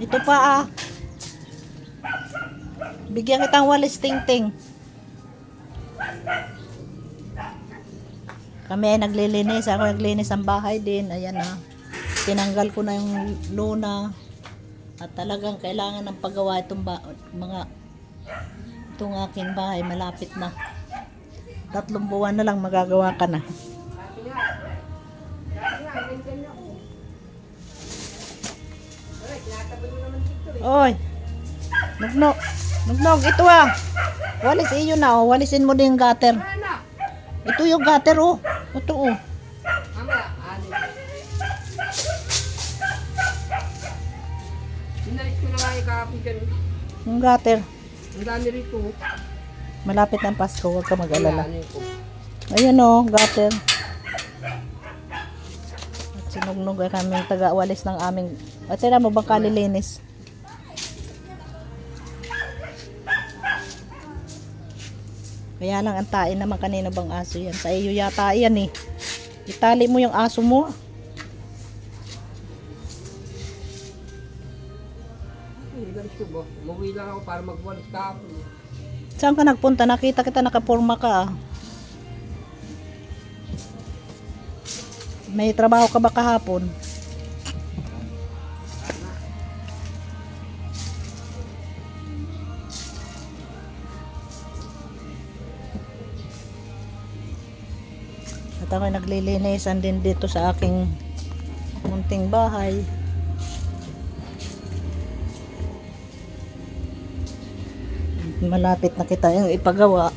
Ito pa ah. Bigyan kitang walis ting-ting. Kami ay naglilinis. Ako naglinis ang bahay din. Ayan ah. Tinanggal ko na yung luna. At talagang kailangan ng paggawa itong itong aking bahay. Malapit na. 3 buwan na lang magagawa ka na. Oy. Nugnog. Nugnog. Ito ah. Walis iyo na oh. Walisin mo din yung gutter. Ito yung gutter oh. Ito oh. Yung gutter. Ang dami rito. Malapit ng Pasko. Huwag ka mag-alala. Ayan oh. Gutter. At sinugnog ay kaming taga-walis ng aming. O tira mo bang kalilinis? Kaya lang antain naman kanina bang aso yan. Sa iyo yata yan eh. Itali mo yung aso mo. Umuwi lang ako para magwalis kahapon. Saan ka nagpunta? Nakita kita nakapurma ka ah. May trabaho ka ba kahapon? At ako naglilinisan din dito sa aking munting bahay. Malapit na kita yung ipagawa.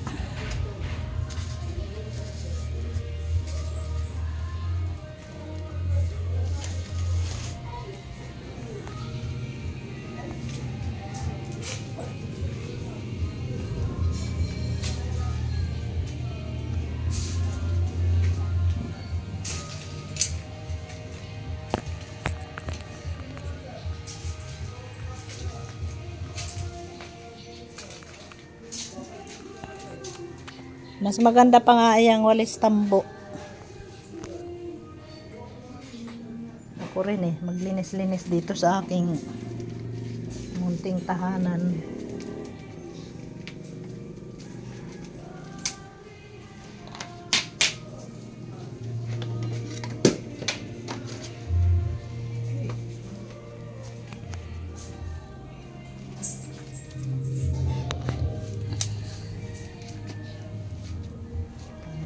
Mas maganda pa nga yung walis tambo. Ako rin eh, maglinis-linis dito sa aking munting tahanan.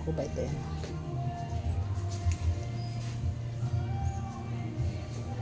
Ba ito yan?